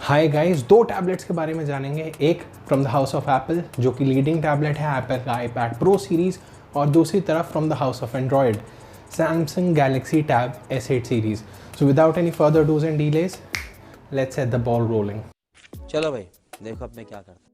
Hi guys, दो tablets के बारे में जानेंगे। एक from the house of Apple जो कि लीडिंग टैबलेट है एप्पल का आईपैड प्रो सीरीज़, और दूसरी तरफ from the house of Android Samsung Galaxy Tab S8 series. So without any further dues and delays, let's set the ball rolling. चलो भाई, देखो अब मैं क्या करता हूँ।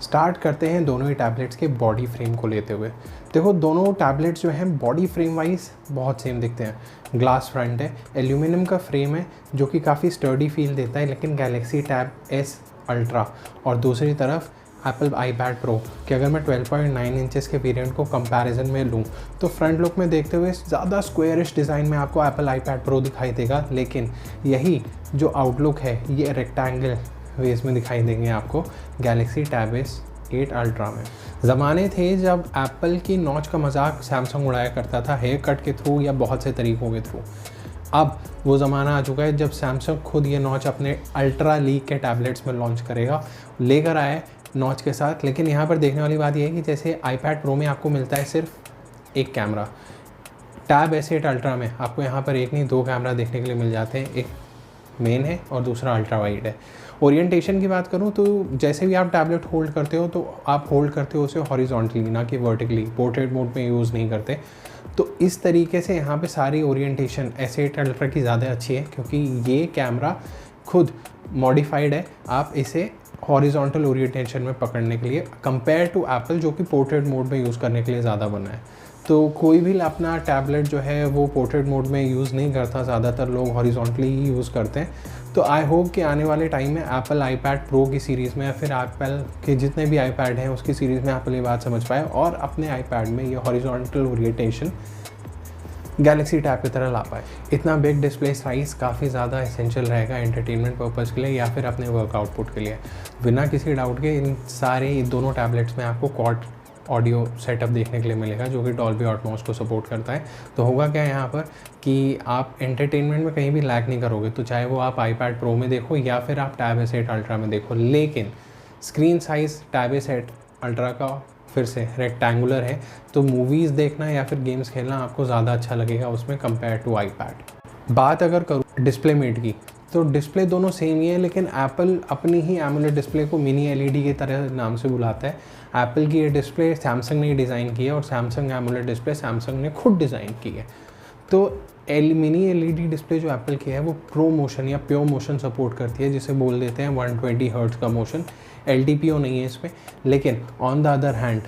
स्टार्ट करते हैं दोनों ही टैबलेट्स के बॉडी फ्रेम को लेते हुए। देखो, दोनों टैबलेट्स जो हैं बॉडी फ्रेम वाइज बहुत सेम दिखते हैं। ग्लास फ्रंट है, एल्यूमिनियम का फ्रेम है जो कि काफ़ी स्टर्डी फील देता है, लेकिन गैलेक्सी टैब S अल्ट्रा और दूसरी तरफ एप्पल आईपैड प्रो कि अगर मैं 12.9 इंचेस के वेरिएंट को कंपैरिजन में लूँ तो फ्रंट लुक में देखते हुए ज़्यादा स्क्वायरिश डिज़ाइन में आपको एप्पल आईपैड प्रो दिखाई देगा, लेकिन यही जो आउटलुक है ये रेक्टेंगल वेज में दिखाई देंगे आपको गैलेक्सी टैब S8 अल्ट्रा में। ज़माने थे जब एप्पल की नॉच का मजाक सैमसंग उड़ाया करता था हेयर कट के थ्रू या बहुत से तरीक़ों के थ्रू। अब वो ज़माना आ चुका है जब सैमसंग खुद ये नॉच अपने अल्ट्रा लीग के टैबलेट्स में लॉन्च करेगा, लेकर आए नॉच के साथ। लेकिन यहाँ पर देखने वाली बात यह है कि जैसे आईपैड प्रो में आपको मिलता है सिर्फ एक कैमरा, टैब S8 अल्ट्रा में आपको यहाँ पर एक नहीं दो कैमरा देखने के लिए मिल जाते हैं। एक मेन है और दूसरा अल्ट्रा वाइड है। ओरिएंटेशन की बात करूँ तो जैसे भी आप टैबलेट होल्ड करते हो तो आप होल्ड करते हो उसे हॉरिजॉन्टली, ना कि वर्टिकली। पोर्ट्रेट मोड में यूज़ नहीं करते। तो इस तरीके से यहाँ पे सारी ओरिएंटेशन S8 अल्ट्रा की ज़्यादा अच्छी है, क्योंकि ये कैमरा खुद मॉडिफाइड है आप इसे हॉरिजॉन्टल ओरिएंटेशन में पकड़ने के लिए, कंपेयर टू एप्पल जो कि पोर्ट्रेट मोड में यूज़ करने के लिए ज़्यादा बना है। तो कोई भी अपना टैबलेट जो है वो पोर्ट्रेट मोड में यूज़ नहीं करता, ज़्यादातर लोग हॉरिजॉन्टली ही यूज़ करते हैं। तो आई होप कि आने वाले टाइम में एप्पल आईपैड प्रो की सीरीज़ में या फिर एप्पल के जितने भी आईपैड हैं उसकी सीरीज़ में एप्पल ये बात समझ पाए और अपने आईपैड में ये हॉरिजॉन्टल ओरिएंटेशन गैलेक्सी टैब की तरह ला पाए। इतना बिग डिस्प्ले साइज़ काफ़ी ज़्यादा एसेंशियल रहेगा एंटरटेनमेंट पर्पज़ के लिए या फिर अपने वर्क आउटपुट के लिए। बिना किसी डाउट के इन दोनों टैबलेट्स में आपको क्वाड ऑडियो सेटअप देखने के लिए मिलेगा जो कि डॉल्बी एटमॉस को सपोर्ट करता है। तो होगा क्या यहाँ पर कि आप एंटरटेनमेंट में कहीं भी लैग नहीं करोगे, तो चाहे वो आप आईपैड प्रो में देखो या फिर आप टैब S8 अल्ट्रा में देखो। लेकिन screen size tab S8 ultra का फिर से रेक्टेंगुलर है, तो मूवीज़ देखना या फिर गेम्स खेलना आपको ज़्यादा अच्छा लगेगा उसमें कंपेयर टू आईपैड। बात अगर करूँ डिस्प्ले मेट की, तो डिस्प्ले दोनों सेम ही है, लेकिन एप्पल अपनी ही एमोलेड डिस्प्ले को मिनी LED की तरह नाम से बुलाता है। एप्पल की ये डिस्प्ले सैमसंग ने डिज़ाइन की है और सैमसंग एमोलेड डिस्प्ले सैमसंग ने खुद डिज़ाइन की है। तो मिनी LED डिस्प्ले जो एप्पल की है वो प्रो मोशन या प्योर मोशन सपोर्ट करती है, जिसे बोल देते हैं 120 हर्ट्ज़ का मोशन। LTPO नहीं है इसमें, लेकिन on the other hand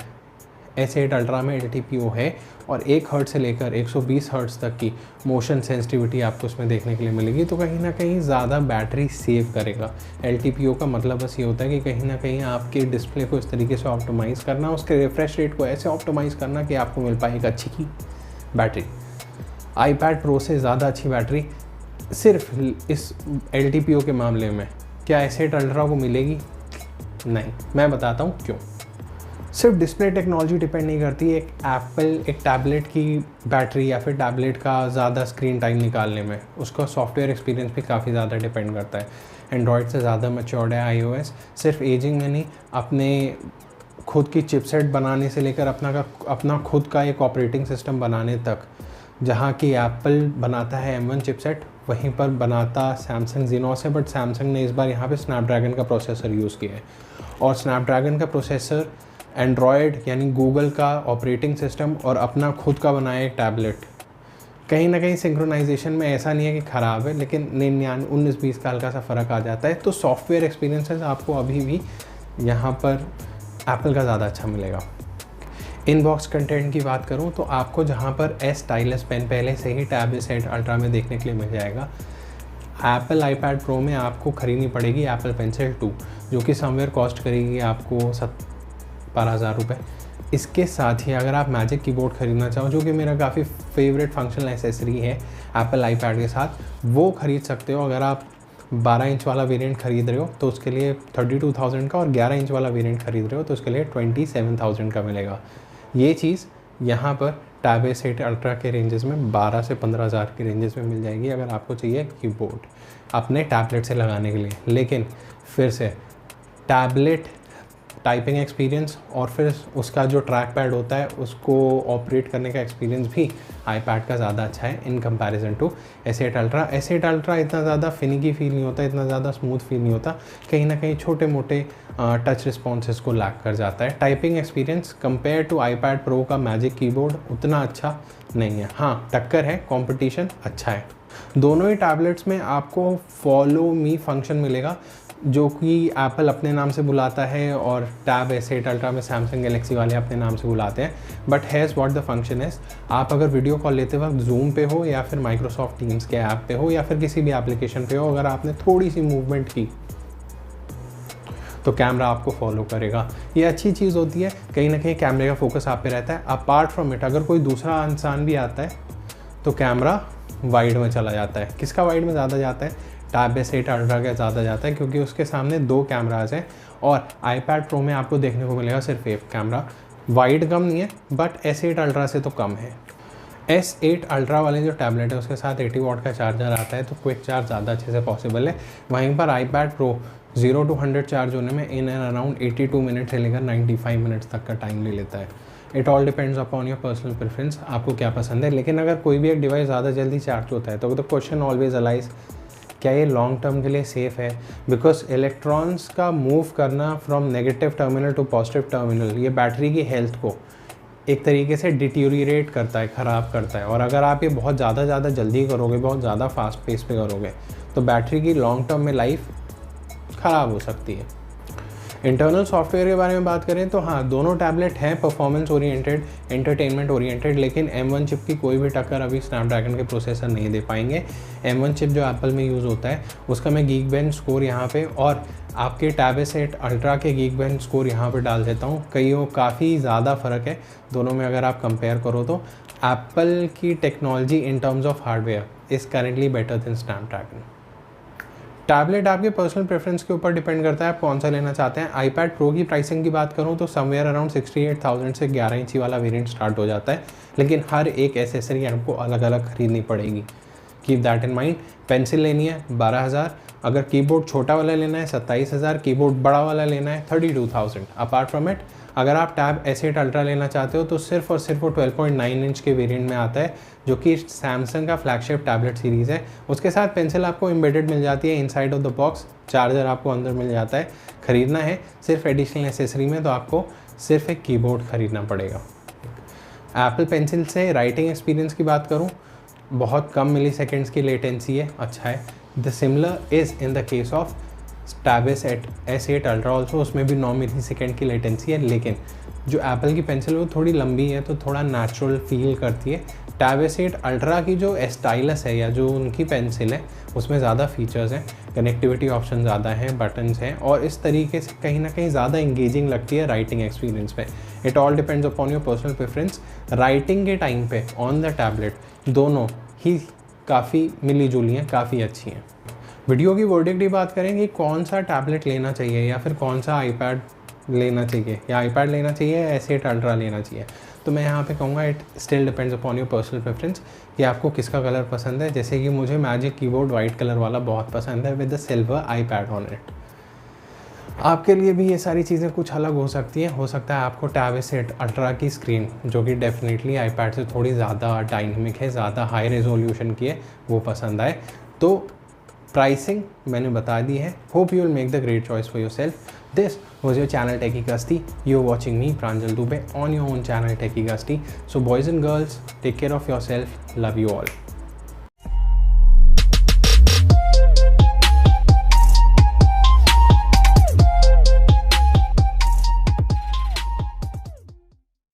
S8 ultra में LTPO है और 1 हर्ट्ज़ से लेकर 120 हर्ट्ज़ तक की मोशन सेंसिटिविटी आपको उसमें देखने के लिए मिलेगी। तो कहीं ना कहीं ज़्यादा बैटरी सेव करेगा। LTPO का मतलब बस ये होता है कि कहीं ना कहीं आपके डिस्प्ले को इस तरीके से ऑप्टिमाइज़ करना, उसके रिफ्रेश रेट को ऐसे ऑप्टिमाइज़ करना कि आपको मिल पाए एक अच्छी की बैटरी। आईपैड प्रो से ज़्यादा अच्छी बैटरी सिर्फ इस LTPO के मामले में क्या S8 अल्ट्रा को मिलेगी? नहीं। मैं बताता हूँ क्यों। सिर्फ डिस्प्ले टेक्नोलॉजी डिपेंड नहीं करती एक टैबलेट की बैटरी या फिर टैबलेट का ज़्यादा स्क्रीन टाइम निकालने में, उसका सॉफ्टवेयर एक्सपीरियंस भी काफ़ी ज़्यादा डिपेंड करता है। एंड्रॉयड से ज़्यादा मैच्योर्ड है iOS, सिर्फ एजिंग में नहीं, अपने खुद की चिपसेट बनाने से लेकर अपना खुद का एक ऑपरेटिंग सिस्टम बनाने तक। जहाँ की एप्पल बनाता है M1 चिपसेट, वहीं पर बनाता सैमसंग Exynos है, बट सैमसंग ने इस बार यहाँ पे स्नैपड्रैगन का प्रोसेसर यूज़ किया है। और स्नैपड्रैगन का प्रोसेसर एंड्रॉयड यानी गूगल का ऑपरेटिंग सिस्टम और अपना खुद का बनाया एक टैबलेट, कहीं ना कहीं सिंक्रोनाइजेशन में ऐसा नहीं है कि ख़राब है, लेकिन 19-20 का हल्का सा फ़र्क आ जाता है। तो सॉफ्टवेयर एक्सपीरियंसेस आपको अभी भी यहाँ पर एप्पल का ज़्यादा अच्छा मिलेगा। इनबॉक्स कंटेंट की बात करूँ तो आपको जहाँ पर स्टाइलस पेन पहले से ही टैब S8 अल्ट्रा में देखने के लिए मिल जाएगा, एप्पल आईपैड प्रो में आपको ख़रीदनी पड़ेगी एप्पल पेंसिल 2, जो कि समवेयर कॉस्ट करेगी आपको 12,000 रुपये। इसके साथ ही अगर आप मैजिक कीबोर्ड ख़रीदना चाहो, जो कि मेरा काफ़ी फेवरेट फंक्शनल एसेसरी है एप्पल आईपैड के साथ, वो ख़रीद सकते हो। अगर आप 12 इंच वाला वेरिएंट ख़रीद रहे हो तो उसके लिए 32,000 का, और 11 इंच वाला वेरिएंट ख़रीद रहे हो तो उसके लिए 27,000 का मिलेगा। ये चीज़ यहाँ पर टैब S8 अल्ट्रा के रेंजेस में 12 से 15,000 के रेंजेस में मिल जाएगी, अगर आपको चाहिए कीबोर्ड अपने टैबलेट से लगाने के लिए। लेकिन फिर से टैबलेट टाइपिंग एक्सपीरियंस और फिर उसका जो ट्रैक पैड होता है उसको ऑपरेट करने का एक्सपीरियंस भी iPad का ज़्यादा अच्छा है in comparison to S8 Ultra। S8 Ultra इतना ज़्यादा फिनिकी फील नहीं होता, इतना ज़्यादा स्मूथ फील नहीं होता, कहीं ना कहीं छोटे मोटे टच रिस्पॉन्सेस को लैक कर जाता है। Typing experience compare to iPad Pro का मैजिक कीबोर्ड उतना अच्छा नहीं है। हाँ, टक्कर है, कॉम्पिटिशन अच्छा है। दोनों ही टैबलेट्स में आपको फॉलो मी फंक्शन मिलेगा जो कि एप्पल अपने नाम से बुलाता है और टैब S8 Ultra में सैमसंग गैलेक्सी वाले अपने नाम से बुलाते हैं। But has what the function is, आप अगर वीडियो कॉल लेते वक्त जूम पे हो या फिर माइक्रोसॉफ्ट टीम्स के ऐप पे हो या फिर किसी भी एप्लीकेशन पे हो, अगर आपने थोड़ी सी मूवमेंट की तो कैमरा आपको फॉलो करेगा। ये अच्छी चीज़ होती है, कहीं ना कहीं कैमरे का फोकस आप पे रहता है। अपार्ट फ्रॉम इट अगर कोई दूसरा इंसान भी आता है तो कैमरा वाइड में चला जाता है। किसका वाइड में ज़्यादा जाता है? टैब S8 Ultra का ज़्यादा जाता है क्योंकि उसके सामने 2 कैमराज हैं और iPad Pro में आपको देखने को मिलेगा सिर्फ एक कैमरा। वाइड कम नहीं है बट S8 Ultra से तो कम है। S8 Ultra वाले जो टैबलेट है उसके साथ 80 वाट का चार्जर आता है तो क्विक चार्ज ज़्यादा अच्छे से पॉसिबल है। वहीं पर iPad Pro 0 to 100 चार्ज होने में इन एंड अराउंड 82 मिनट से लेकर 95 मिनट्स तक का टाइम ले लेता है। It all depends upon your personal preference, आपको क्या पसंद है। लेकिन अगर कोई भी एक डिवाइस ज़्यादा जल्दी चार्ज होता है तो क्वेश्चन ऑलवेज अलाइज, क्या ये लॉन्ग टर्म के लिए सेफ़ है? बिकॉज इलेक्ट्रॉन्स का मूव करना from negative terminal to positive terminal ये बैटरी की हेल्थ को एक तरीके से डिटीरिएट करता है, ख़राब करता है। और अगर आप ये बहुत ज़्यादा जल्दी करोगे, बहुत ज़्यादा फास्ट पेस पे करोगे तो बैटरी की लॉन्ग टर्म में लाइफ ख़राब हो सकती है। इंटरनल सॉफ्टवेयर के बारे में बात करें तो हाँ, दोनों टैबलेट हैं परफॉर्मेंस ओरिएंटेड, एंटरटेनमेंट ओरिएंटेड, लेकिन M1 चिप की कोई भी टक्कर अभी स्नैपड्रैगन के प्रोसेसर नहीं दे पाएंगे। M1 चिप जो एप्पल में यूज़ होता है उसका मैं गीकबेंच स्कोर यहाँ पे और आपके टैब S8 Ultra के गीकबेंच स्कोर यहाँ पे डाल देता हूँ। कईयों काफ़ी ज़्यादा फ़र्क है दोनों में अगर आप कंपेयर करो तो। एप्पल की technology in terms of hardware is currently better than Snapdragon. Tablet आपके पर्सनल प्रेफरेंस के ऊपर डिपेंड करता है आप कौन सा लेना चाहते हैं। iPad Pro की प्राइसिंग की बात करूं तो समवेयर अराउंड 68,000 से 11 इंची वाला वेरिएंट स्टार्ट हो जाता है, लेकिन हर एक एसेसरी आपको अलग अलग खरीदनी पड़ेगी। Keep that in mind. Pencil लेनी है 12,000, अगर कीबोर्ड छोटा वाला लेना है 27,000, कीबोर्ड बड़ा वाला लेना है 32,000। अपार्ट फ्रॉम इट अगर आप टैब S8 Ultra लेना चाहते हो तो सिर्फ और सिर्फ वो 12.9 इंच के वेरिएंट में आता है जो कि सैमसंग का फ्लैगशिप टैबलेट सीरीज़ है। उसके साथ पेंसिल आपको एम्बेडेड मिल जाती है inside of the box, charger आपको अंदर मिल जाता है। ख़रीदना है सिर्फ एडिशनल एसेसरी में तो आपको सिर्फ एक कीबोर्ड ख़रीदना पड़ेगा। एप्पल पेंसिल से राइटिंग एक्सपीरियंस की बात करूँ, बहुत कम मिली सेकेंड्स की लेटेंसी है, अच्छा है। The similar is in the case of tab S8 Ultra also, उसमें भी 9 मिली सेकेंड की लेटेंसी है, लेकिन जो एप्पल की पेंसिल वो थोड़ी लंबी है तो थोड़ा नेचुरल फील करती है। टैब S8 Ultra की जो स्टाइलस है या जो उनकी पेंसिल है उसमें ज़्यादा फीचर्स हैं, कनेक्टिविटी ऑप्शन ज़्यादा हैं, बटन्स हैं और इस तरीके से कहीं ना कहीं ज़्यादा इंगेजिंग लगती है राइटिंग एक्सपीरियंस पे। It all depends upon your personal preference. Writing के टाइम पे ऑन द टैबलेट दोनों ही काफ़ी मिली जुली हैं, काफ़ी अच्छी हैं। वीडियो की वर्डिक्ट की बात करें कि कौन सा टैबलेट लेना चाहिए या फिर कौन सा iPad लेना चाहिए, या iPad लेना चाहिए या S8 Ultra लेना चाहिए, तो मैं यहाँ पे कहूँगा it still depends upon your personal preference कि आपको किसका कलर पसंद है। जैसे कि मुझे मैजिक कीबोर्ड वाइट कलर वाला बहुत पसंद है with the silver iPad on it. आपके लिए भी ये सारी चीज़ें कुछ अलग हो सकती हैं। हो सकता है आपको टैब S8 Ultra की स्क्रीन जो कि डेफिनेटली iPad से थोड़ी ज़्यादा डायनेमिक है, ज़्यादा हाई रेजोल्यूशन की है, वो पसंद आए। तो प्राइसिंग मैंने बता दी है। Hope you will make the great choice for yourself. This was your channel Techy Gusti. You are watching me Pranjal Dubey on your own channel Techy Gusti. So boys and girls, take care of yourself. Love you all.